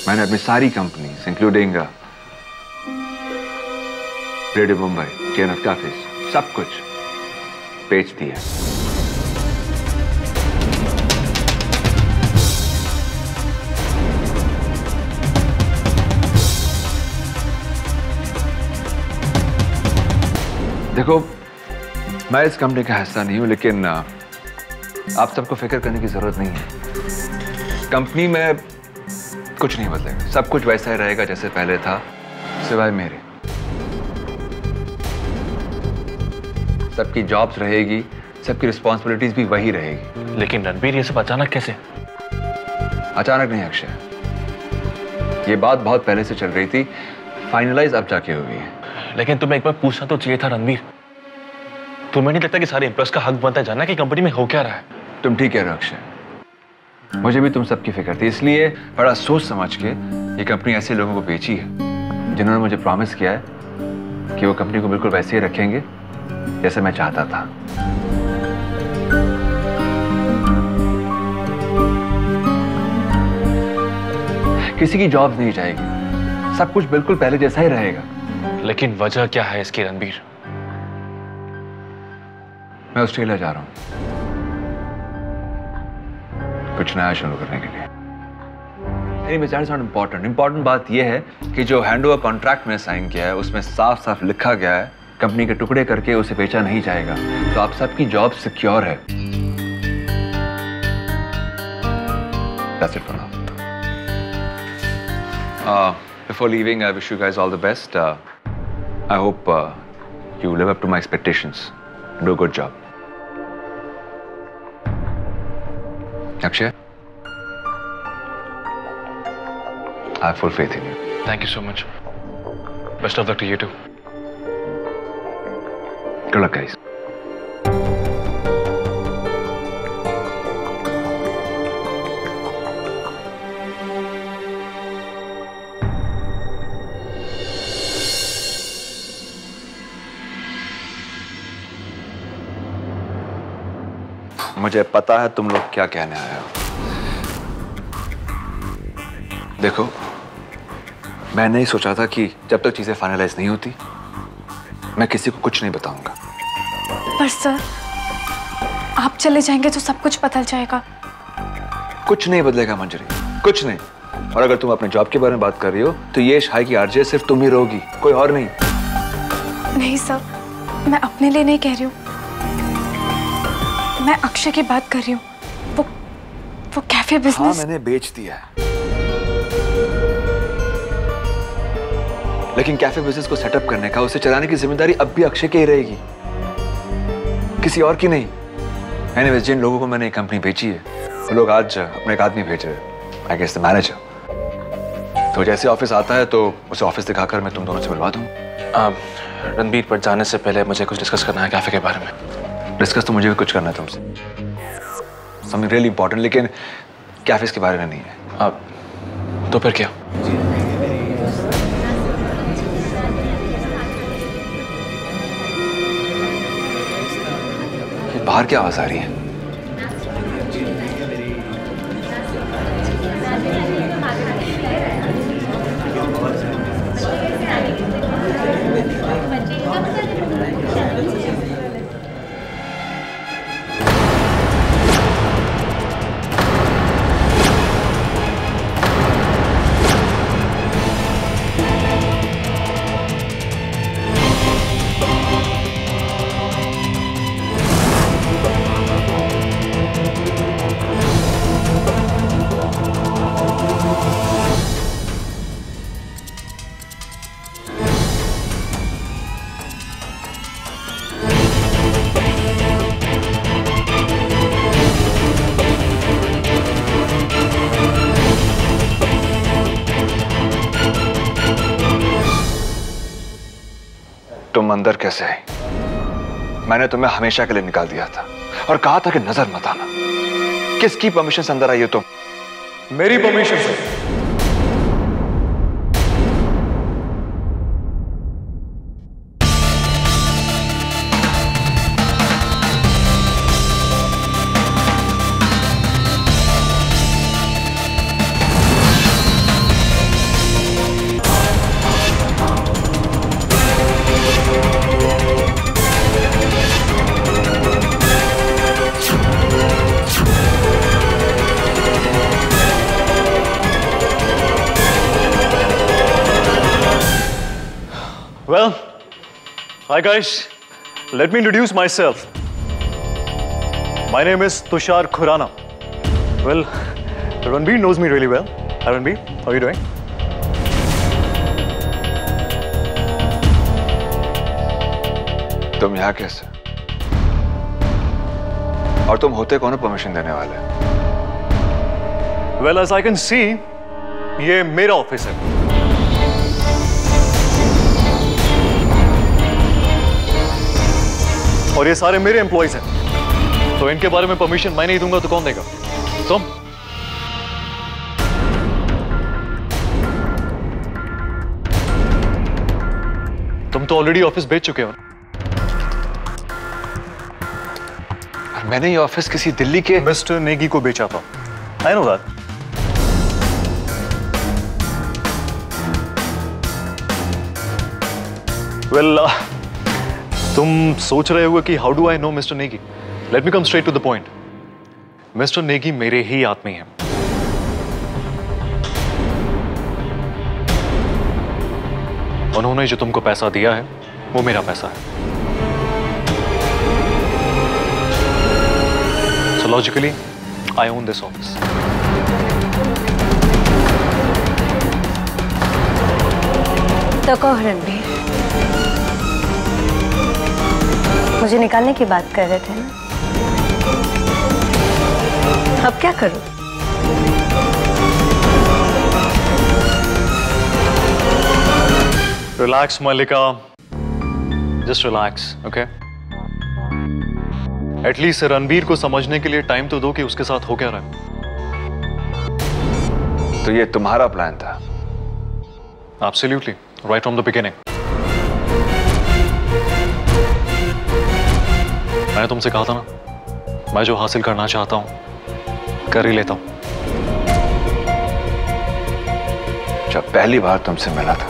मैंने अपनी सारी companies including radio Mumbai, chain of cafes, सब कुछ बेच दिया। देखो, मैं इस कंपनी का हिस्सा नहीं हूं, लेकिन आप सबको फिक्र करने की जरूरत नहीं है। कंपनी में कुछ नहीं बदलेगा, सब कुछ वैसा ही रहेगा जैसे पहले था, सिवाय मेरे। सबकी जॉब्स रहेगी, सबकी रिस्पॉन्सिबिलिटीज भी वही रहेगी। लेकिन रणबीर, ये सब अचानक कैसे? अचानक नहीं अक्षय, ये बात बहुत पहले से चल रही थी, फाइनलाइज अब जाके हुई है। लेकिन तुम्हें एक बार पूछना तो चाहिए था रणबीर। तुम्हें नहीं लगता कि सारे एम्प्लॉयज का हक बनता है जानना कि कंपनी में हो क्या रहा है? तुम ठीक कह रहे हो अक्षय, मुझे भी तुम सबकी फिक्र थी, इसलिए बड़ा सोच समझ के ये कंपनी ऐसे लोगों को बेची है जिन्होंने मुझे प्रॉमिस किया है कि वो कंपनी को बिल्कुल वैसे ही रखेंगे जैसे मैं चाहता था। किसी की जॉब नहीं जाएगी, सब कुछ बिल्कुल पहले जैसा ही रहेगा। लेकिन वजह क्या है इसकी रणबीर? मैं ऑस्ट्रेलिया जा रहा हूं कुछ नया शुरू करने के लिए। Anyways, that is not important. Important बात यह है कि जो हैंडओवर कॉन्ट्रैक्ट में साइन किया है उसमें साफ साफ लिखा गया है कंपनी के टुकड़े करके उसे बेचा नहीं जाएगा, तो आप सबकी जॉब सिक्योर है। That's it for now. Before leaving, I wish you guys all the best. I hope you live up to my expectations. Do a good job. Akshay, I have full faith in you. Thank you so much. Best of luck to you too. Good luck, guys. मुझे पता है तुम लोग क्या कहने आए हो। देखो, मैं नहीं सोचा था कि जब तक चीजें फाइनलाइज नहीं होती मैं किसी को कुछ नहीं बताऊंगा। पर सर, आप चले जाएंगे तो सब कुछ बदल जाएगा। कुछ नहीं बदलेगा मंजरी, कुछ नहीं। और अगर तुम अपने जॉब के बारे में बात कर रही हो तो ये हाई की आरजे सिर्फ तुम ही रहोगी, कोई और नहीं। नहीं सर, मैं अपने लिए नहीं कह रही हूँ, मैं अक्षय की बात कर रही हूँ। वो कैफे बिजनेस। हाँ, मैंने बेच दिया है, लेकिन कैफे बिजनेस को सेटअप करने का, उसे चलाने की जिम्मेदारी अब भी अक्षय की ही रहेगी, किसी और की नहीं। एनीवेज, जिन लोगों को मैंने कंपनी बेची है वो लोग आज अपने एक आदमी भेज रहे हैं, आई गेस द मैनेजर। तो जैसे ऑफिस आता है तो उसे ऑफिस दिखाकर मैं तुम दोनों से मिलवा दूँ। रणबीर, पर जाने से पहले मुझे कुछ डिस्कस करना है कैफे के बारे में। डिस्कस तो मुझे भी कुछ करना है तुमसे, समथिंग रियली इंपॉर्टेंट, लेकिन कैफेस के बारे में नहीं है। तो फिर क्या? ये बाहर क्या आवाज आ रही है? तुम अंदर कैसे आई? मैंने तुम्हें हमेशा के लिए निकाल दिया था और कहा था कि नजर मत आना। किसकी परमिशन से अंदर आई हो तुम? मेरी परमिशन से। Hi guys, let me introduce myself. My name is Tushar Khurana. Well, Ranbir knows me really well. Hi Ranbir, how are you doing? तुम यहाँ कैसे? और तुम होते कौन परमिशन देने वाले? Well, as I can see, ये मेरा ऑफिस है. और ये सारे मेरे एम्प्लॉइज हैं, तो इनके बारे में परमिशन मैं नहीं दूंगा तो कौन देगा? तुम तो ऑलरेडी ऑफिस बेच चुके हो. मैंने ये ऑफिस किसी दिल्ली के मिस्टर नेगी को बेचा था. I know that. वेल, तुम सोच रहे हो कि how do I know mister Negi? Let me come straight to the point. Mister Negi मेरे ही आदमी हैं. उन्होंने जो तुमको पैसा दिया है वो मेरा पैसा है. So logically, I own this office. तो कहो रणबीर, मुझे निकालने की बात कर रहे थे ना? अब क्या करूं? Relax, Malika. Just relax, okay? At least Ranbir को समझने के लिए टाइम तो दो कि उसके साथ हो क्या रहा है. तो ये तुम्हारा प्लान था? Absolutely, right from the beginning. मैंने तुमसे कहा था ना, मैं जो हासिल करना चाहता हूं कर ही लेता हूं. जब पहली बार तुमसे मिला था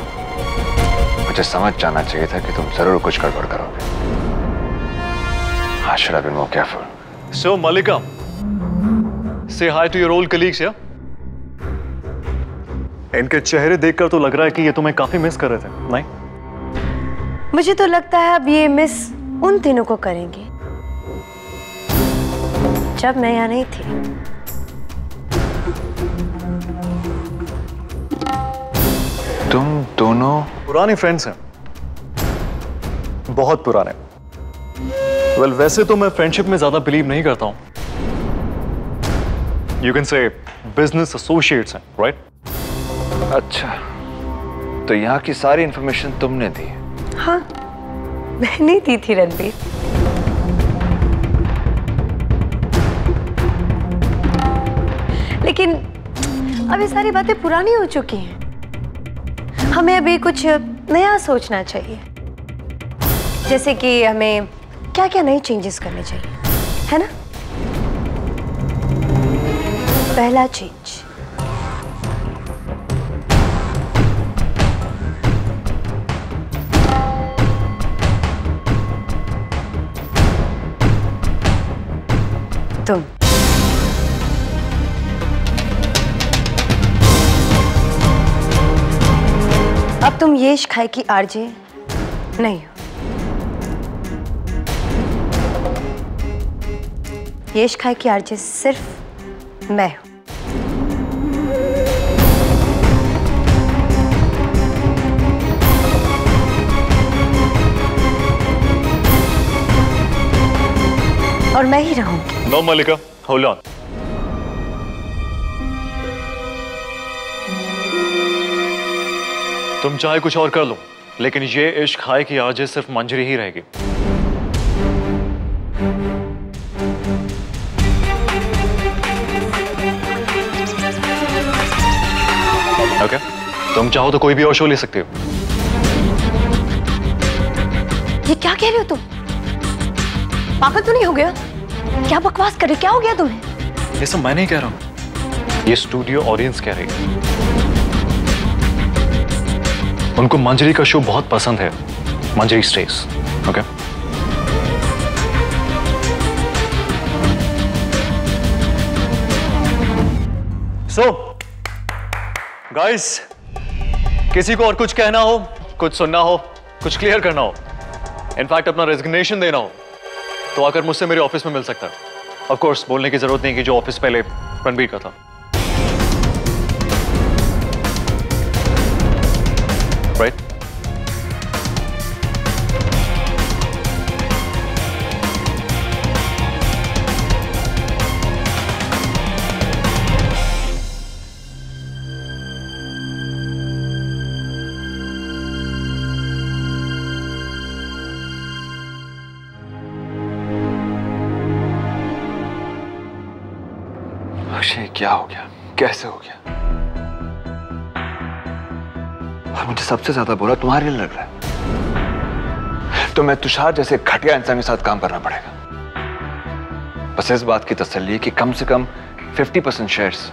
मुझे समझ जाना चाहिए था कि तुम जरूर कुछ गड़बड़ करोगे. I should have been more careful. So, Malika, say hi to your old colleagues, yeah? इनके चेहरे देखकर तो लग रहा है कि ये तुम्हें काफी मिस कर रहे थे, नहीं? मुझे तो लगता है अब ये मिस उन दिनों को करेंगे जब मैं यहाँ नहीं थी. तुम दोनों पुराने फ्रेंड्स हैं, बहुत पुराने. वेल, वैसे तो मैं फ्रेंडशिप में ज्यादा बिलीव नहीं करता हूं. You can say business associates हैं, राइट? अच्छा, तो यहाँ की सारी इंफॉर्मेशन तुमने दी? हाँ, मैंने दी थी रणबीर. लेकिन अब ये सारी बातें पुरानी हो चुकी हैं. हमें अभी कुछ नया सोचना चाहिए. जैसे कि हमें क्या क्या नए चेंजेस करने चाहिए, है ना? पहला चेंज, तुम. अब तुम यश खाई की आरजे नहीं हो. यश खाई की आरजे सिर्फ मैं हूं. और मैं ही रहूंगी. No Mallika, hold on. तुम चाहे कुछ और कर लो, लेकिन ये इश्क खाए की आरजे सिर्फ मंजरी ही रहेगी. ओके? तुम चाहो तो कोई भी और शो ले सकते हो. ये क्या कह रहे हो तुम? पागल तो नहीं हो गया? क्या बकवास कर रहे, क्या हो गया तुम्हें? ये सब मैं नहीं कह रहा हूं, ये स्टूडियो ऑडियंस कह रही है. उनको मंजरी का शो बहुत पसंद है. मंजरी स्टेस. ओके? सो गाइस, किसी को और कुछ कहना हो, कुछ सुनना हो, कुछ क्लियर करना हो, इनफैक्ट अपना रेजिग्नेशन देना हो तो आकर मुझसे मेरे ऑफिस में मिल सकता है। ऑफ कोर्स बोलने की जरूरत नहीं कि जो ऑफिस पहले रणबीर का था। राइट? अक्षय क्या हो गया, कैसे हो गया? और मुझे सबसे ज्यादा बुरा तुम्हारे लिए लग रहा है। तो मैं तुषार जैसे घटिया इंसान के साथ काम करना पड़ेगा। बस इस बात की तसल्ली है कि कम से कम 50% शेयर्स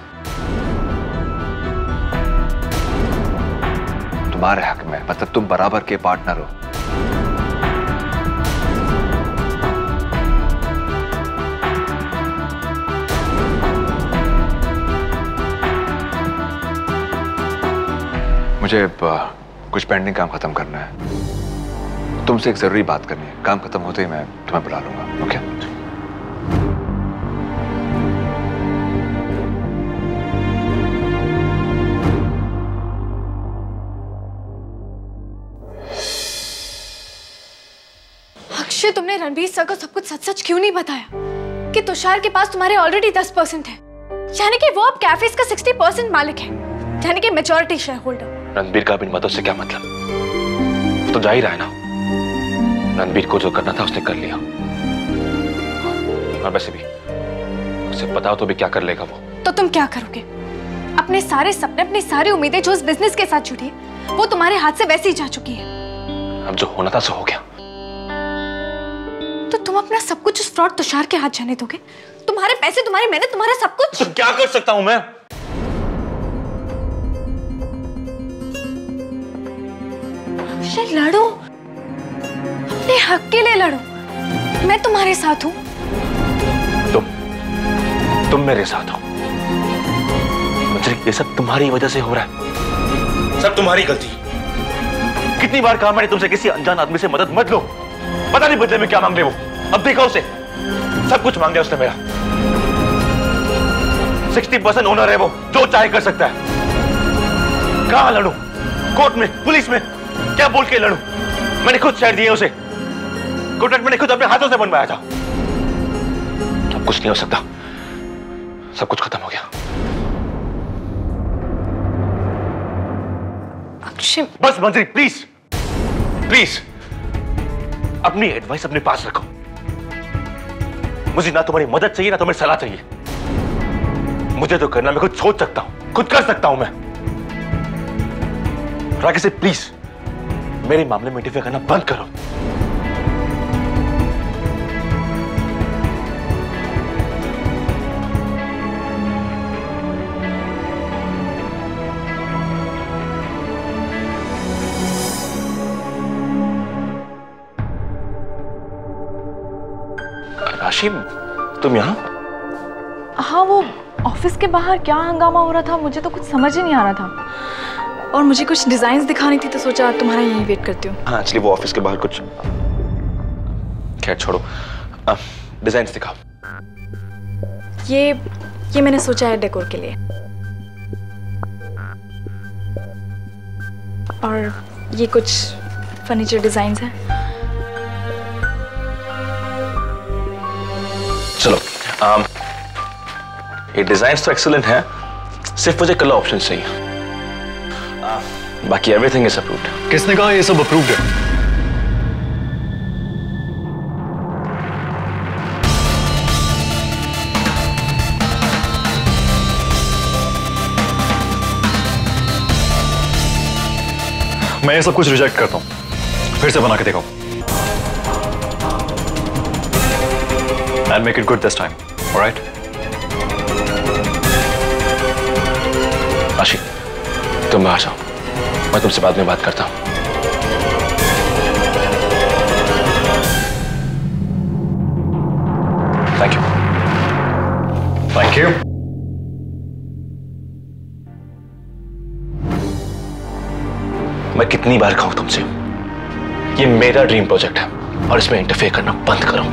तुम्हारे हक में, मतलब तुम बराबर के पार्टनर हो। मुझे कुछ पेंडिंग काम खत्म करना है। तुमसे एक जरूरी बात करनी है। काम खत्म होते ही मैं तुम्हें बुला लूंगा। ओके? अक्षय, तुमने रणबीर सर को सब कुछ सच सच क्यों नहीं बताया कि तुषार के पास तुम्हारे ऑलरेडी 10% है, यानी कि वो अब कैफेज का 60% मालिक है, यानी कि मेजॉरिटी शेयर होल्डर। रणबीर का इन बातों से क्या मतलब? वो तो जा ही रहा है ना। रणबीर को जो करना था उसने कर लिया। और वैसे भी उसे पता हो तो भी क्या कर लेगा वो। तो तुम क्या करोगे? अपने सारे सपने, अपनी सारी उम्मीदें जो उस बिजनेस के साथ जुड़ी है, वो तुम्हारे हाथ से वैसे ही जा चुकी है। अब जो होना था सो हो गया। तो तुम अपना सब कुछ उस फ्रॉड तुषार के हाथ जाने दोगे? तुम्हारे पैसे, तुम्हारी मेहनत, तुम्हारा सब कुछ। तो क्या कर सकता हूं मैं? लड़ो, अपने हक के लिए लड़ो। मैं तुम्हारे साथ हूं। तुम मेरे साथ हो। मुझे ये सब तुम्हारी वजह से हो रहा है। सब तुम्हारी गलती। कितनी बार कहा मैंने तुमसे किसी अनजान आदमी से मदद मत लो। पता नहीं बदले में क्या मांग रहे वो। अब देखा उसे, सब कुछ मांग लिया उसने मेरा। 60% ओनर है वो, जो चाहे कर सकता है। कहां लड़ूं? कोर्ट में, पुलिस में? क्या बोल के लड़ूं? मैंने खुद शेयर दिए उसे। कॉन्ट्रैक्ट मैंने खुद अपने हाथों से बनवाया था। अब कुछ नहीं हो सकता। सब कुछ खत्म हो गया। अक्षय, बस मंजरी, प्लीज प्लीज अपनी एडवाइस अपने पास रखो। मुझे ना तुम्हारी मदद चाहिए ना तुम्हारी सलाह चाहिए। मुझे तो करना, मैं खुद सोच सकता हूं, खुद कर सकता हूं मैं। राकेश, प्लीज मेरे मामले में इंटरफेयर करना बंद करो। राशि, तुम यहां? हाँ, वो ऑफिस के बाहर क्या हंगामा हो रहा था, मुझे तो कुछ समझ ही नहीं आ रहा था। और मुझे कुछ डिजाइन्स दिखानी थी तो सोचा तुम्हारा यहीं वेट करती हूँ। हाँ, एक्चुअली वो ऑफिस के बाहर कुछ, खैर छोड़ो। डिजाइन्स दिखाओ। ये मैंने सोचा है डेकोर के लिए। और ये कुछ फर्नीचर डिजाइन्स हैं। चलो, ये डिजाइन्स तो एक्सीलेंट है, सिर्फ मुझे कलर ऑप्शन चाहिए। बाकी एवरीथिंग इज अप्रूव्ड। किसने कहा ये सब अप्रूव्ड है? मैं ये सब कुछ रिजेक्ट करता हूं। फिर से बना के दिखाओ। I'll make it good this time. All right? आशी, तुम बाहर जाओ, मैं तुमसे बाद में बात करता हूं। Thank you. Thank you. मैं कितनी बार कहूं तुमसे, ये मेरा ड्रीम प्रोजेक्ट है, और इसमें इंटरफेयर करना बंद करो।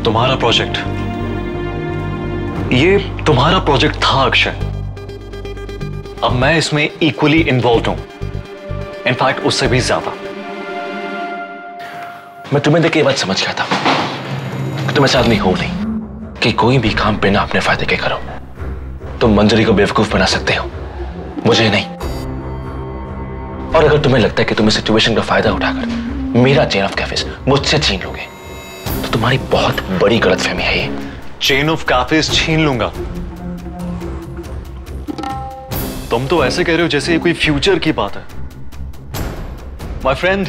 तुम्हारा प्रोजेक्ट, ये तुम्हारा प्रोजेक्ट था अक्षय। अब मैं इसमें इक्वली इन्वॉल्व हूं, इनफैक्ट उससे भी ज्यादा। मैं तुम्हें देख के ये बात समझ गया था कि तुम ऐसा आदमी हो नहीं कि कोई भी काम बिना अपने फायदे के करो। तुम मंजरी को बेवकूफ बना सकते हो, मुझे नहीं। और अगर तुम्हें लगता है कि तुम इस सिचुएशन का फायदा उठाकर मेरा चेन ऑफ कैफेज मुझसे छीन लोगे तो तुम्हारी बहुत बड़ी गलतफहमी है ये। चेन ऑफ कैफेज छीन लूंगा? तुम तो ऐसे कह रहे हो जैसे ये कोई फ्यूचर की बात है। माय फ्रेंड,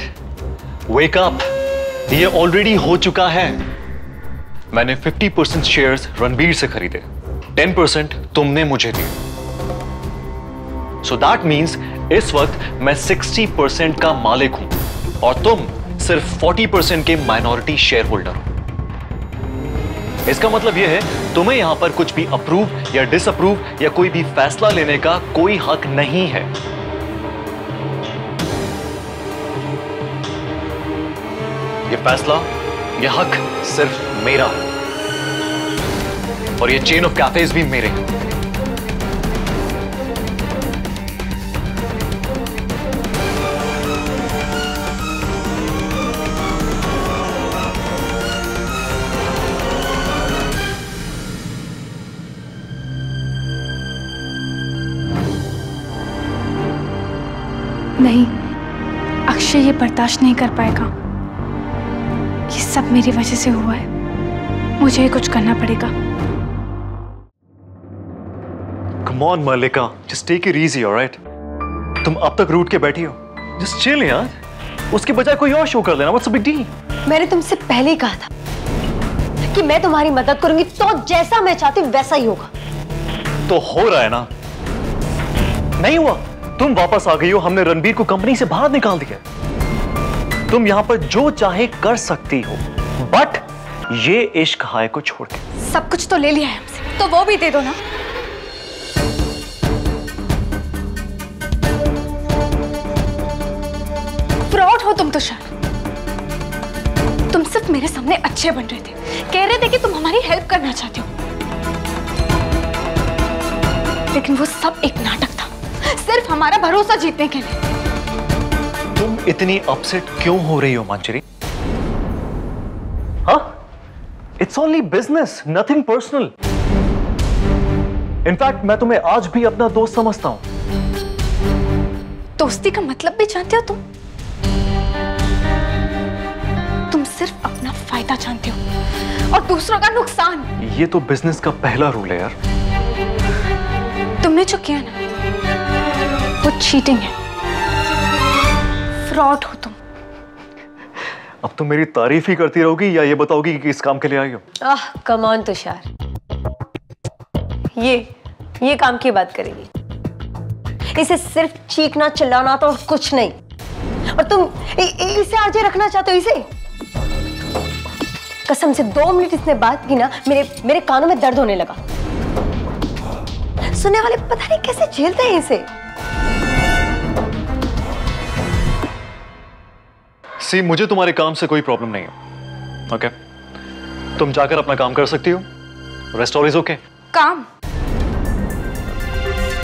वेक अप, ये ऑलरेडी हो चुका है। मैंने 50% शेयर्स रणबीर से खरीदे, 10% तुमने मुझे दिए। सो दैट मीन्स इस वक्त मैं 60% का मालिक हूं और तुम सिर्फ 40% के माइनॉरिटी शेयर होल्डर हो। इसका मतलब यह है तुम्हें यहां पर कुछ भी अप्रूव या डिसअप्रूव या कोई भी फैसला लेने का कोई हक नहीं है। यह फैसला, यह हक सिर्फ मेरा है और यह चेन ऑफ कैफेज भी मेरे हैं। नहीं, अक्षय ये बर्दाश्त नहीं कर पाएगा। ये सब मेरी वजह से हुआ है, मुझे ही कुछ करना पड़ेगा। Come on Mallika, just take it easy, alright? तुम अब तक रूठ के बैठी हो, just chill यार। उसके बजाय कोई और शो कर लेना, what's the big deal? मैंने तुमसे पहले ही कहा था कि मैं तुम्हारी मदद करूंगी तो जैसा मैं चाहती हूँ वैसा ही होगा। तो हो रहा है ना? नहीं हुआ? तुम वापस आ गई हो, हमने रणबीर को कंपनी से बाहर निकाल दिया। तुम यहां पर जो चाहे कर सकती हो, बट ये इश्क हाय को छोड़ के। सब कुछ तो ले लिया है हमसे, तो वो भी दे दो ना। फ्रॉड हो तुम तुषार। तुम सिर्फ मेरे सामने अच्छे बन रहे थे, कह रहे थे कि तुम हमारी हेल्प करना चाहते हो, लेकिन वो सब एक नाटक था, सिर्फ हमारा भरोसा जीतने के लिए। तुम इतनी अपसेट क्यों हो रही हो मंजरी? हाँ? It's only business, nothing personal. In fact मैं तुम्हें आज भी अपना दोस्त समझता हूं। दोस्ती का मतलब भी जानते हो तुम? तुम सिर्फ अपना फायदा जानते हो और दूसरों का नुकसान। ये तो बिजनेस का पहला रूल है यार। तुमने जो किया ना, वो चीटिंग है, फ्रॉड हो तुम। अब तुम मेरी तारीफ ही करती रहोगी या ये बताओगी कि किस काम के लिए आई हो? कम ऑन तुषार, ये काम की बात करेगी। इसे सिर्फ चीखना चिल्लाना तो और कुछ नहीं। और तुम इसे आरजे रखना चाहते हो इसे? कसम से 2 मिनट इसने बात की ना, मेरे कानों में दर्द होने लगा। सुनने वाले पता नहीं कैसे झेलते हैं इसे। सी, मुझे तुम्हारे काम से कोई प्रॉब्लम नहीं है, ओके? तुम जाकर अपना काम कर सकती हो। Rest all is okay. काम?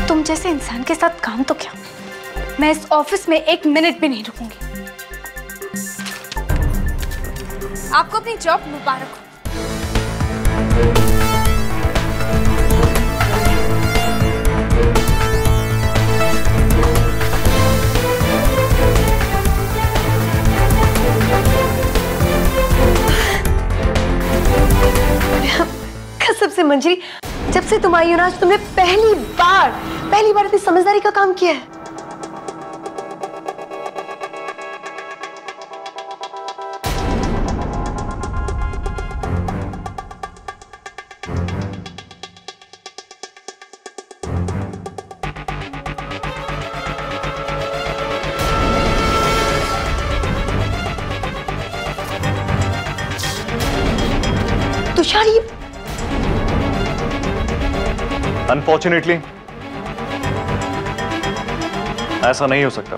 तुम जैसे इंसान के साथ काम तो क्या, मैं इस ऑफिस में 1 मिनट भी नहीं रुकूंगी। आपको अपनी जॉब मुबारक हो। कसम से मंजरी, जब से तुम आई हो ना, आज तुमने पहली बार इतनी समझदारी का काम किया है। तुषार, ये अनफॉर्चुनेटली ऐसा नहीं हो सकता।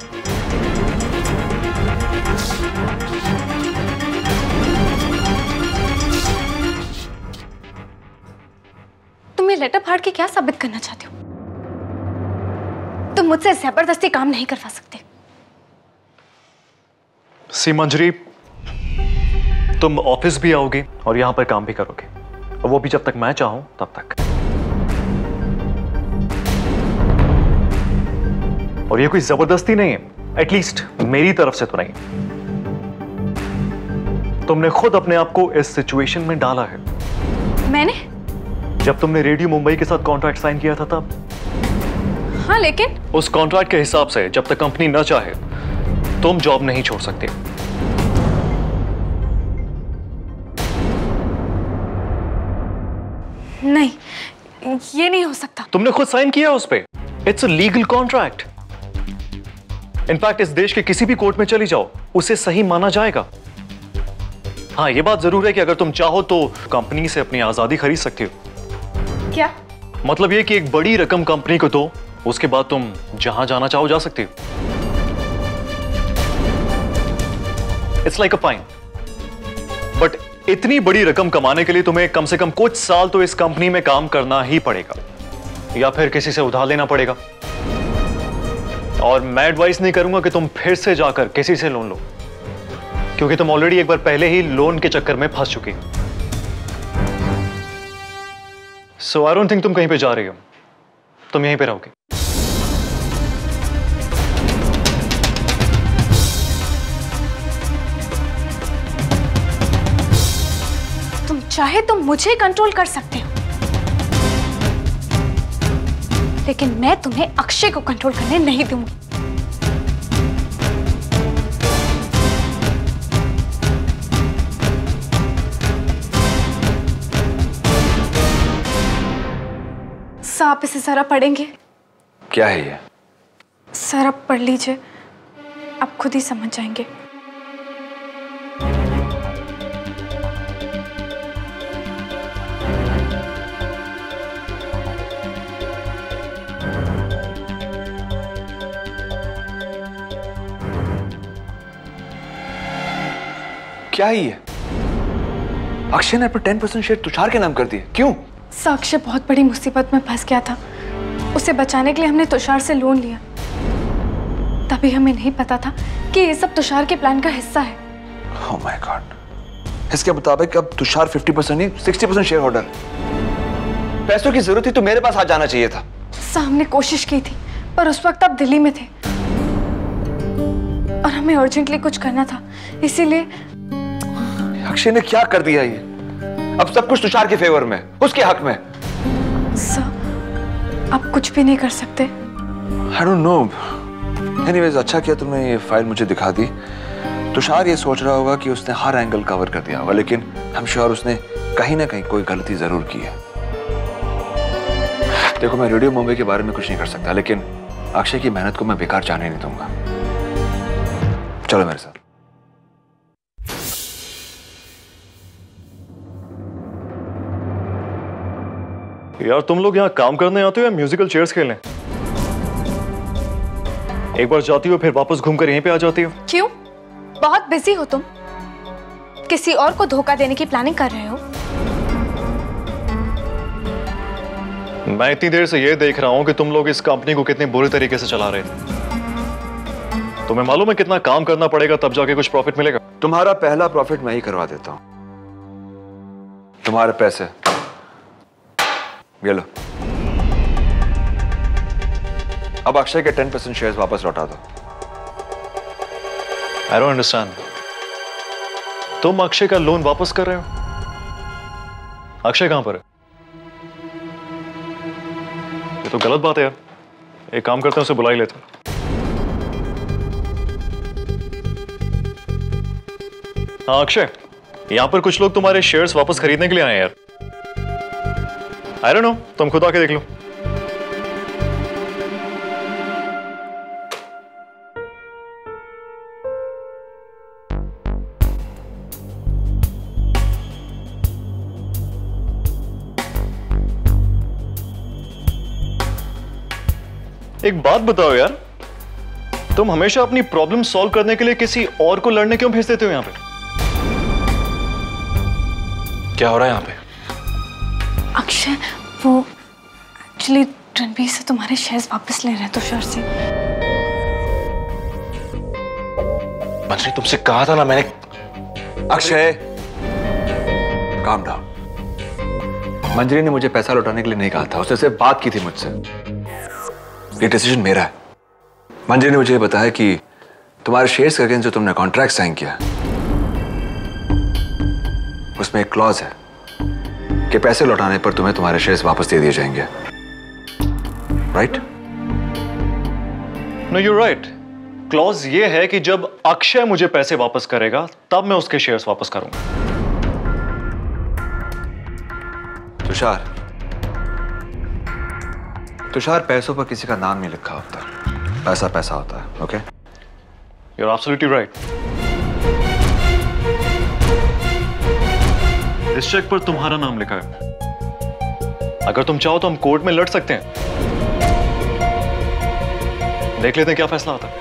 लेटर फाड़ के क्या साबित करना चाहते हो? तुम मुझसे जबरदस्ती काम नहीं करवा सकते। सी मंजरी, तुम ऑफिस भी आओगे और यहां पर काम भी करोगे, और वो भी जब तक मैं चाहूं तब तक। और ये कोई जबरदस्ती नहीं है, एटलीस्ट मेरी तरफ से तो नहीं। तुमने खुद अपने आप को इस सिचुएशन में डाला है। मैंने? जब तुमने रेडियो मुंबई के साथ कॉन्ट्रैक्ट साइन किया था तब। हाँ, लेकिन उस कॉन्ट्रैक्ट के हिसाब से जब तक कंपनी न चाहे तुम जॉब नहीं छोड़ सकते। नहीं, ये नहीं हो सकता। तुमने खुद साइन किया उस पे। It's a legal contract. In fact इस देश के किसी भी कोर्ट में चली जाओ, उसे सही माना जाएगा। हाँ, ये बात जरूर है कि अगर तुम चाहो तो कंपनी से अपनी आजादी खरीद सकती हो। क्या मतलब ये कि एक बड़ी रकम कंपनी को दो, उसके बाद तुम जहां जाना चाहो जा सकती हो। It's like a fine. But इतनी बड़ी रकम कमाने के लिए तुम्हें कम से कम कुछ साल तो इस कंपनी में काम करना ही पड़ेगा, या फिर किसी से उधार लेना पड़ेगा। और मैं एडवाइस नहीं करूंगा कि तुम फिर से जाकर किसी से लोन लो, क्योंकि तुम ऑलरेडी एक बार पहले ही लोन के चक्कर में फंस चुकी। सो आई डोंट थिंक तुम कहीं पे जा रही हो, तुम यहीं पे रहोगे। तुम चाहे तो मुझे कंट्रोल कर सकते हो, लेकिन मैं तुम्हें अक्षय को कंट्रोल करने नहीं दूंगी। आप इसे जरा पढ़ेंगे? क्या है ये? सर आप पढ़ लीजिए, आप खुद ही समझ जाएंगे। क्या है ये? अक्षय ने अपने 10% शेयर तुषार के नाम कर दिए, क्यों? अक्षय बहुत बड़ी मुसीबत में फंस गया था। उसे बचाने के लिए हमने तुषार से लोन लिया। तभी हमें नहीं पता था कि ये सब तुषार के प्लान का हिस्सा है। Oh my God. इसके मुताबिक अब तुषार 50% नहीं 60% शेयर होल्डर। पैसों की जरूरत थी तो मेरे पास आ जाना चाहिए था। हमने कोशिश की थी, पर उस वक्त आप दिल्ली में थे और हमें अर्जेंटली कुछ करना था, इसीलिए। अक्षय ने क्या कर दिया ये? अब सब कुछ तुषार के फेवर में, उसके हक में। सर, आप कुछ भी नहीं कर सकते। I don't know. Anyways, अच्छा किया तुमने ये फाइल मुझे दिखा दी। तुषार ये सोच रहा होगा कि उसने हर एंगल कवर कर दिया होगा, लेकिन हम श्योर उसने कहीं ना कहीं कोई गलती जरूर की है। देखो, मैं रेडियो मुंबई के बारे में कुछ नहीं कर सकता, लेकिन अक्षय की मेहनत को मैं बेकार जाने नहीं दूंगा। चलो मेरे साथ। यार तुम लोग यहाँ काम करने आते हो या म्यूजिकल चेयर्स खेलने? एक बार जाती हो फिर वापस घूमकर यहीं पे आ जाती हो। क्यों? बहुत बिजी हो तुम? किसी और को धोखा देने की प्लानिंग कर रहे हो? मैं इतनी देर से ये देख रहा हूं कि तुम लोग इस कंपनी को कितने बुरे तरीके से चला रहे थे। तुम्हें मालूम है कितना काम करना पड़ेगा तब जाके कुछ प्रॉफिट मिलेगा? तुम्हारा पहला प्रॉफिट मैं ही करवा देता हूं। तुम्हारे पैसे ये लो। अब अक्षय के 10% शेयर्स वापस लौटा दो। I don't understand. तुम अक्षय का लोन वापस कर रहे हो? अक्षय कहां पर है? ये तो गलत बात है यार। एक काम करते हैं, उसे बुला ही लेते हैं। हाँ अक्षय, यहां पर कुछ लोग तुम्हारे शेयर्स वापस खरीदने के लिए आए हैं यार। I don't know, तुम खुद आके देख लो। एक बात बताओ यार, तुम हमेशा अपनी प्रॉब्लम सॉल्व करने के लिए किसी और को लड़ने क्यों भेज देते हो यहां पे? क्या हो रहा है यहां पे? अक्षय, वो एक्चुअली रणबीर से तुम्हारे शेयर्स वापस ले रहे हैं तुषार से। मंजरी तुमसे कहा था ना मैंने। Akshay, calm down. मंजरी ने मुझे पैसा लौटाने के लिए नहीं कहा था, उसने सिर्फ बात की थी मुझसे। ये डिसीजन मेरा है। मंजरी ने मुझे बताया कि तुम्हारे शेयर्स के अगेंस्ट जो तुमने कॉन्ट्रैक्ट साइन किया उसमें एक क्लॉज है कि पैसे लौटाने पर तुम्हें तुम्हारे शेयर्स वापस दे दिए जाएंगे, right? No, you right. Clause ये है कि जब अक्षय मुझे पैसे वापस करेगा तब मैं उसके शेयर्स वापस करूंगा। तुषार, पैसों पर किसी का नाम नहीं लिखा होता, पैसा पैसा होता है। Okay, you are absolutely right. इस चेक पर तुम्हारा नाम लिखा है। अगर तुम चाहो तो हम कोर्ट में लड़ सकते हैं। देख लेते हैं क्या फैसला आता है।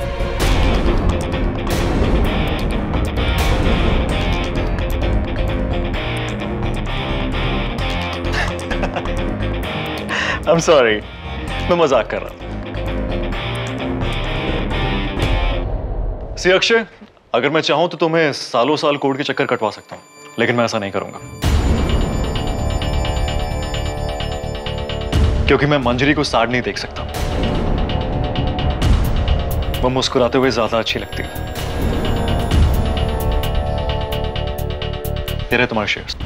I'm sorry, मैं मजाक कर रहा था। सी अक्षय, अगर मैं चाहूं तो तुम्हें सालों साल कोर्ट के चक्कर कटवा सकता हूं, लेकिन मैं ऐसा नहीं करूंगा क्योंकि मैं मंजरी को सैड नहीं देख सकता। वो मुस्कुराते हुए ज्यादा अच्छी लगती है। ये रहे तुम्हारे शेयर्स।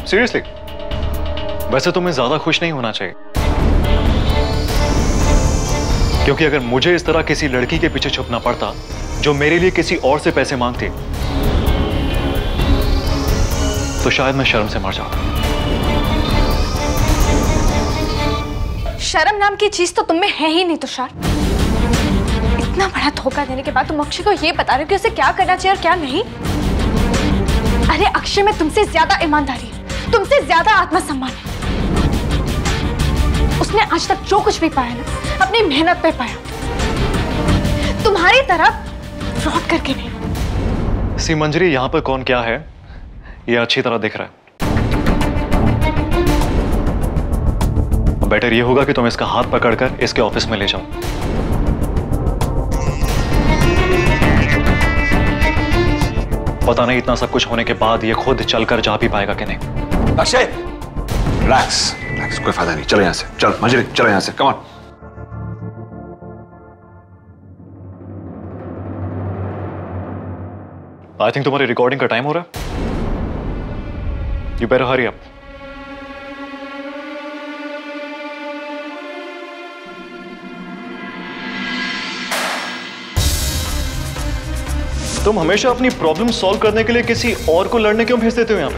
सीरियसली, वैसे तुम्हें ज्यादा खुश नहीं होना चाहिए क्योंकि अगर मुझे इस तरह किसी लड़की के पीछे छुपना पड़ता जो मेरे लिए किसी और से पैसे मांगती तो शायद मैं शर्म से मर जाता। शर्म नाम की चीज तो तुम में है ही नहीं तुषार। इतना बड़ा धोखा देने के बाद तुम अक्षय को ये बता रहे हो कि उसे क्या करना चाहिए और क्या नहीं। अरे अक्षय में तुमसे ज्यादा ईमानदारी है, तुमसे ज्यादा आत्मसम्मान है। उसने आज तक जो कुछ भी पाया ना, अपनी मेहनत पे पाया, तुम्हारी तरफ फ्रॉड करके नहीं। सी मंजरी, यहां पर कौन क्या है ये अच्छी तरह दिख रहा है। बेटर ये होगा कि तुम इसका हाथ पकड़कर इसके ऑफिस में ले जाओ। पता नहीं इतना सब कुछ होने के बाद ये खुद चलकर जा भी पाएगा कि नहीं। अक्षय, रिलैक्स, रिलैक्स, कोई फायदा नहीं। चलो यहां से, चल मंजरी, चलो यहां से, कम ऑन। आई थिंक तुम्हारी रिकॉर्डिंग का टाइम हो रहा है। You better hurry up. तुम हमेशा अपनी प्रॉब्लम सॉल्व करने के लिए किसी और को लड़ने क्यों भेज देते हो यहां पे?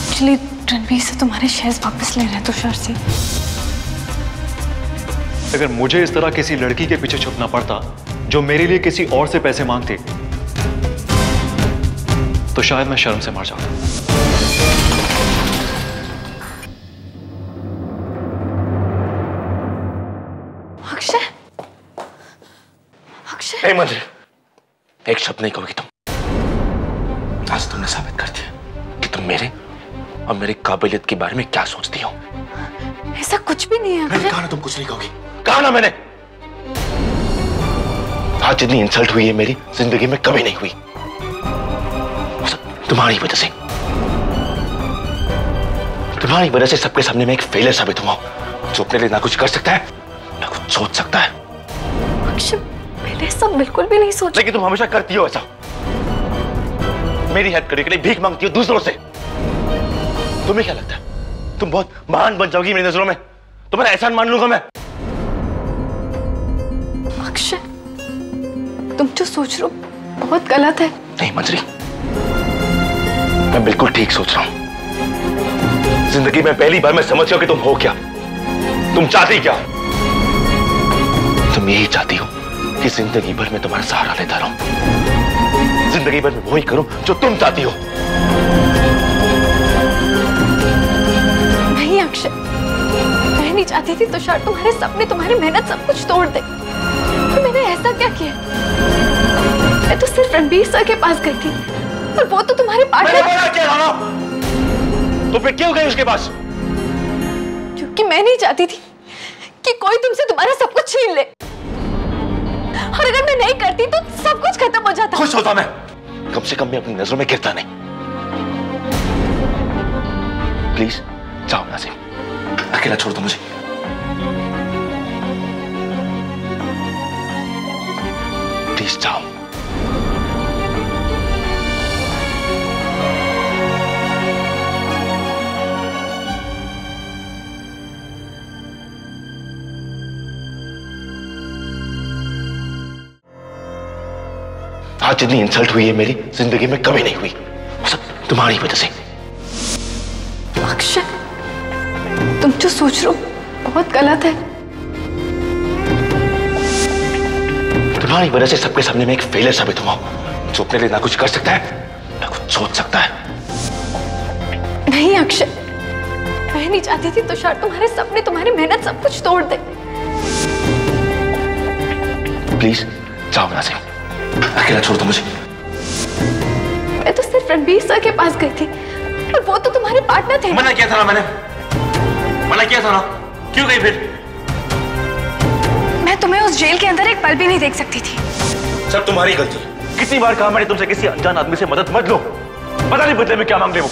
एक्चुअली रणबीर से तुम्हारे शेयर्स वापस ले रहे हैं तुषार से। अगर मुझे इस तरह किसी लड़की के पीछे छुपना पड़ता जो मेरे लिए किसी और से पैसे मांगती तो शायद मैं शर्म से मर जाता। अक्षय, अक्षय। ए मंजरी, एक शब्द नहीं कहोगी तुम। आज तुमने साबित कर दिया कि तुम मेरे और मेरी काबिलियत के बारे में क्या सोचती हो। ऐसा कुछ भी नहीं है। मैंने कहा ना तुम कुछ नहीं कहोगी, कहा ना मैंने। आज जितनी इंसल्ट हुई है मेरी जिंदगी में कभी नहीं हुई, तुम्हारी वजह से। तुम्हारी वजह से सबके सामने मैं एक फेलियर साबित हुआ जो अपने लिए ना कुछ कर सकता है ना कुछ सोच सकता है। अक्षय, मैंने ऐसा बिल्कुल भी नहीं सोचा। लेकिन तुम हमेशा करती हो ऐसा। मेरी हेल्प करने के लिए भीख मांगती हो दूसरों से। तुम्हें क्या लगता है तुम बहुत महान बन जाओगी मेरी नजरों में? तुम्हारा एहसान मान लूंगा मैं? अक्षय, तुम जो सोच रहे हो बहुत गलत है। नहीं मंजरी, मैं बिल्कुल ठीक सोच रहा हूं। जिंदगी में पहली बार मैं समझ गया कि तुम हो क्या, तुम चाहती क्या। तुम यही चाहती हो कि जिंदगी भर मैं तुम्हारा सहारा लेता रहूं, जिंदगी भर मैं वही करूं जो तुम चाहती हो। नहीं अक्षय, मैं नहीं चाहती थी तुषार तुम्हारे सपने, तुम्हारी मेहनत सब कुछ तोड़ दे। तो मैंने ऐसा क्या किया? मैं तो सिर्फ रणबीर सर के पास गई थी और वो तो तुम्हारे मैंने पार्टनर। बोला क्या राणा? तो फिर क्यों गई उसके पास? क्योंकि मैं नहीं चाहती थी कि कोई तुमसे तुम्हारा सब कुछ छीन ले, और अगर मैं नहीं करती तो सब कुछ खत्म हो जाता। खुश होता मैं, कम से कम मैं अपनी नजरों में गिरता नहीं। प्लीज जाओ नाज़िम, अकेला छोड़ दो मुझे। प्लीज जाओ। आज जितनी इंसल्ट हुई है मेरी जिंदगी में कभी नहीं हुई, वो सब तुम्हारी वजह से। अक्षय, तुम जो सोच रहे हो बहुत गलत है। तुम्हारी वजह से सबके सामने मैं एक फेलियर साबित हुआ हूं, जो अपने लिए ना कुछ कर सकता है ना कुछ सोच सकता है। नहीं अक्षय, मैं नहीं चाहती थी तुषार तुम्हारे सपने, तुम्हारी मेहनत सब कुछ तोड़ दे। प्लीज जाओ नाज़िम, अकेला छोड़ दो मुझे। मैं तो सिर्फ रणबीर सर के पास गई थी, और वो तो तुम्हारे पार्टनर थे। मना किया था ना मैंने, मना किया था ना, क्यों गई फिर? मैं तुम्हें उस जेल के अंदर एक पल भी नहीं देख सकती थी। सब तुम्हारी गलती है। कितनी बार कहा मैंने तुमसे किसी अनजान आदमी से मदद मत लो, पता नहीं बदले में क्या मांग रहे वो।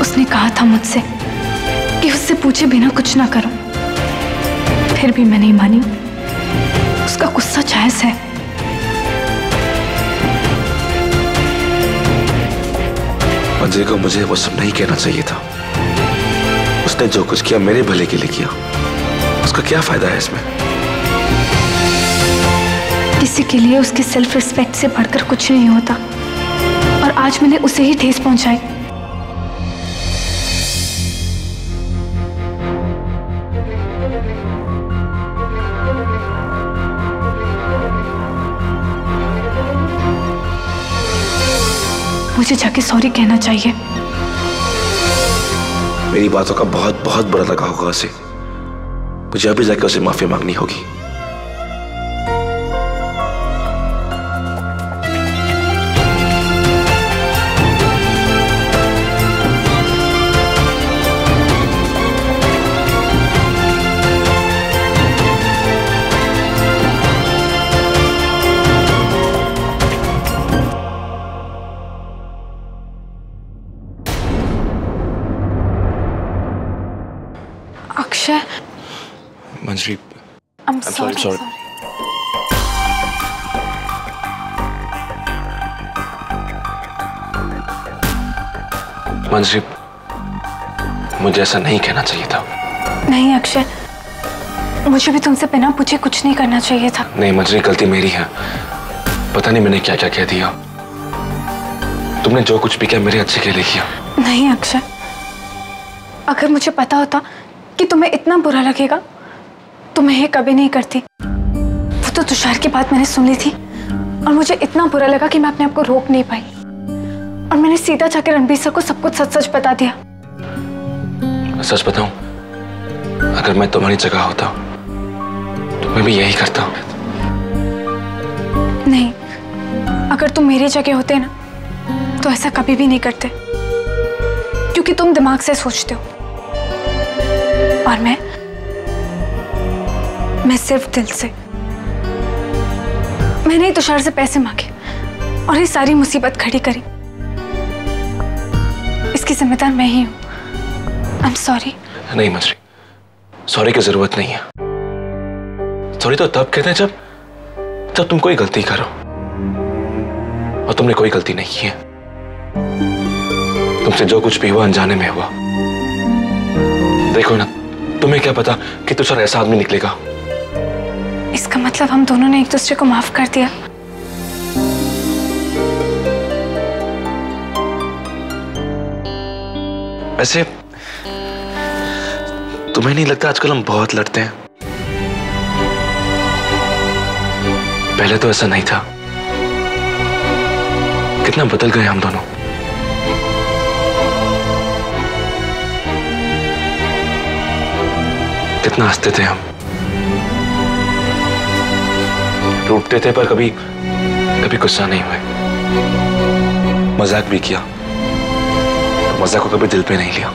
उसने कहा था मुझसे कि उससे पूछे बिना कुछ ना करो, फिर भी मैं नहीं मानी। उसका गुस्सा जायज है। मंजिल को मुझे वो सब नहीं कहना चाहिए था। उसने जो कुछ किया मेरे भले के लिए किया, उसका क्या फायदा है इसमें? किसी के लिए उसके सेल्फ रिस्पेक्ट से बढ़कर कुछ नहीं होता, और आज मैंने उसे ही ठेस पहुंचाई। मुझे जाके सॉरी कहना चाहिए। मेरी बातों का बहुत बहुत बुरा लगा होगा उसे। मुझे अभी जाके उसे माफी मांगनी होगी। अक्षय, मंजरी, I'm sorry. मंजरी, मुझे ऐसा नहीं कहना चाहिए था। नहीं अक्षय, मुझे भी तुमसे बिना पूछे कुछ नहीं करना चाहिए था। नहीं मंजरी, गलती मेरी है। पता नहीं मैंने क्या क्या कह दिया। तुमने जो कुछ भी किया मेरे अच्छे के लिए किया। नहीं अक्षय, अगर मुझे पता होता कि तुम्हें इतना बुरा लगेगा तो मैं ये कभी नहीं करती। वो तो तुषार की बात मैंने सुन ली थी, और मुझे इतना बुरा लगा कि मैं अपने आप को रोक नहीं पाई, और मैंने सीधा जाकर रणबीर सर को सब कुछ सच सच बता दिया। सच बताऊं, अगर मैं तुम्हारी जगह होता तो मैं भी यही करता। नहीं, अगर तुम मेरी जगह होते ना तो ऐसा कभी भी नहीं करते, क्योंकि तुम दिमाग से सोचते हो, और मैं सिर्फ दिल से। मैंने ही तुषार से पैसे मांगे और ये सारी मुसीबत खड़ी करी। इसकी जिम्मेदार मैं ही हूं। I am sorry. नहीं मंजरी, सॉरी की जरूरत नहीं है। सॉरी तो तब कहते हैं जब तुम कोई गलती करो, और तुमने कोई गलती नहीं की है। तुमसे जो कुछ भी हुआ अनजाने में हुआ। देखो ना, तुम्हें क्या पता कि तुषार ऐसा आदमी निकलेगा। इसका मतलब हम दोनों ने एक दूसरे को माफ कर दिया। वैसे तुम्हें नहीं लगता आजकल हम बहुत लड़ते हैं? पहले तो ऐसा नहीं था। कितना बदल गए हम दोनों। कितना हंसते थे हम, रूठते थे पर कभी गुस्सा नहीं हुए। मजाक भी किया, मजाक को कभी दिल पे नहीं लिया।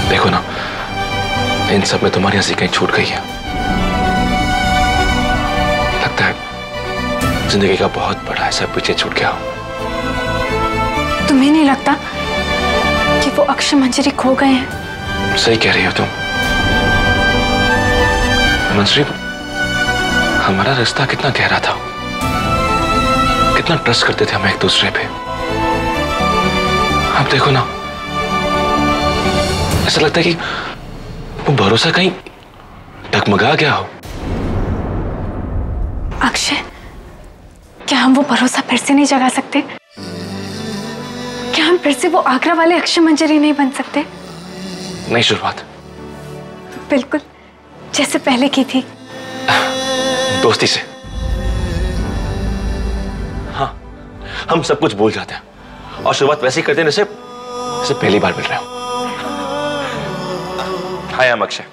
देखो ना, इन सब में तुम्हारी हंसी कहीं छूट गई है। लगता है जिंदगी का बहुत बड़ा ऐसा पीछे छूट गया हो। तुम्हें नहीं लगता कि वो अक्षय मंजरी खो गए हैं? सही कह रही हो तुम मंजरी। हमारा रिश्ता कितना गहरा था, कितना ट्रस्ट करते थे हम एक दूसरे पे। अब देखो ना, ऐसा लगता है कि वो भरोसा कहीं डगमगा गया हो। अक्षय, क्या हम वो भरोसा फिर से नहीं जगा सकते? क्या हम फिर से वो आगरा वाले अक्षय मंजरी नहीं बन सकते? नई शुरुआत, बिल्कुल जैसे पहले की थी, दोस्ती से। हाँ, हम सब कुछ भूल जाते हैं और शुरुआत वैसे ही करते हैं जैसे पहली बार मिल रहे हो। Hi, I am Akshay.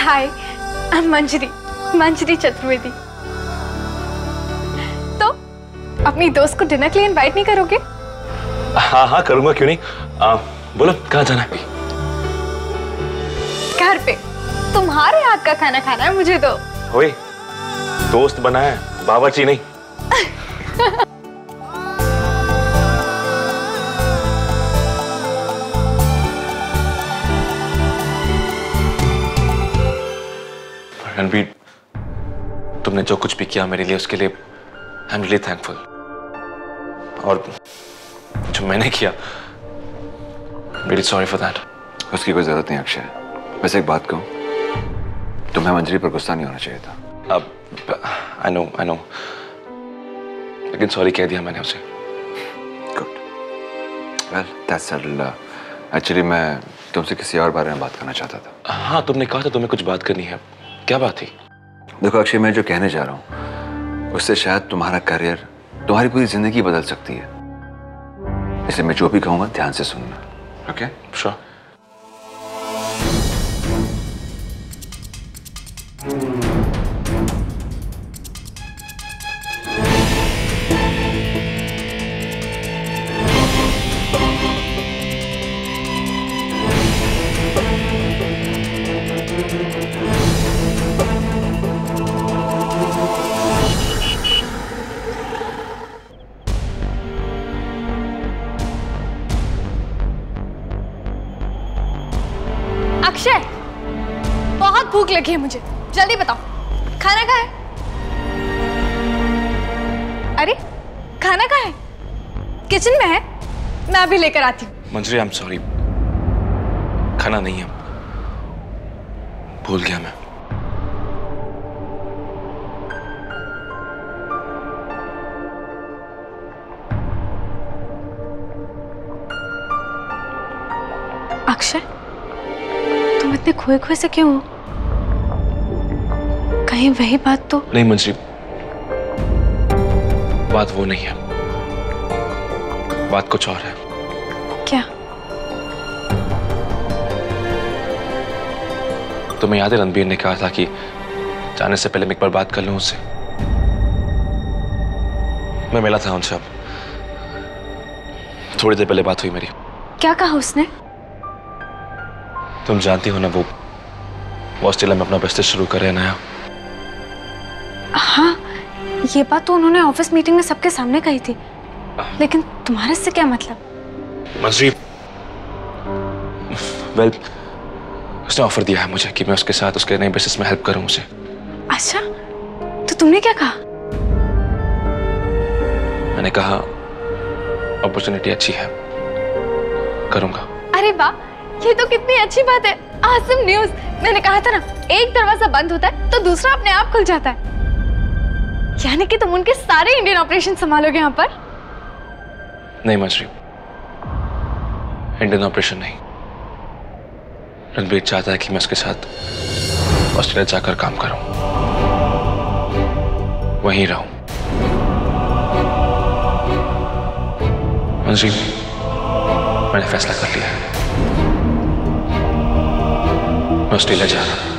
Hi, I am Manjari Chaturvedi. तो अपनी दोस्त को डिनर के लिए इनवाइट नहीं करोगे? हाँ हाँ करूंगा, क्यों नहीं। बोलो कहाँ जाना है? घर पे तुम्हारे हाथ का खाना खाना है मुझे तो। ओए, दोस्त बना है, बावर्ची नहीं। रणबीर, तुमने जो कुछ भी किया मेरे लिए उसके लिए आई एम रियली थैंकफुल। और जो मैंने किया, रियली सॉरी फॉर दैट। उसकी कोई जरूरत नहीं अक्षय। वैसे एक बात कहूं, तुम्हें मंजरी पर गुस्सा नहीं होना चाहिए था। अब आई नो, लेकिन सॉरी कह दिया मैंने उसे। Good, well that's settled. Actually मैं तुमसे किसी और बारे में बात करना चाहता था। हाँ, तुमने कहा था तुम्हें कुछ बात करनी है। क्या बात थी? देखो अक्षय, मैं जो कहने जा रहा हूँ उससे शायद तुम्हारा करियर, तुम्हारी पूरी जिंदगी बदल सकती है। इसलिए मैं जो भी कहूँगा ध्यान से सुनना। ओके? श्योर। अक्षय, बहुत भूख लगी है मुझे, जल्दी बताओ खाना कहाँ है? अरे खाना कहाँ है? किचन में है, मैं अभी लेकर आती हूँ। मंजरी, आई एम सॉरी, खाना नहीं है, भूल गया मैं। अक्षय, तुम इतने खोए खोए से क्यों हो? कहीं वही बात तो नहीं मंजरी, बात वो नहीं है, बात कुछ और है। क्या? तुम्हें याद है रणबीर ने कहा था कि जाने से पहले मैं एक बार बात कर लूं उससे। मैं मिला था उनसे, अब थोड़ी देर पहले बात हुई मेरी। क्या कहा उसने? तुम जानती हो ना, वो ऑस्ट्रेलिया में अपना बिजनेस शुरू कर रहे हैं नया। हाँ, ये बात तो उन्होंने ऑफिस मीटिंग में सबके सामने कही थी, लेकिन तुम्हारे से क्या मतलब? मंजरी, वेल, उसने ऑफर दिया है मुझे कि मैं उसके साथ उसके नए बिजनेस में हेल्प करूं उसे। अच्छा, तो तुमने क्या कहा? मैंने कहा अपॉर्चुनिटी अच्छी है, करूंगा। अरे वाह, ये तो कितनी अच्छी बात है। आसम न्यूज़। मैंने कहा था ना, एक दरवाजा बंद होता है तो दूसरा अपने आप खुल जाता है। यानी कि तुम उनके सारे इंडियन ऑपरेशन संभालोगे यहाँ पर? नहीं मंजरी, इंडियन ऑपरेशन नहीं। रणबीर चाहता है कि मैं उसके साथ ऑस्ट्रेलिया जाकर काम करूं, वहीं रहूं। जी, मैंने फैसला कर लिया है। मैं ऑस्ट्रेलिया जा रहा हूं।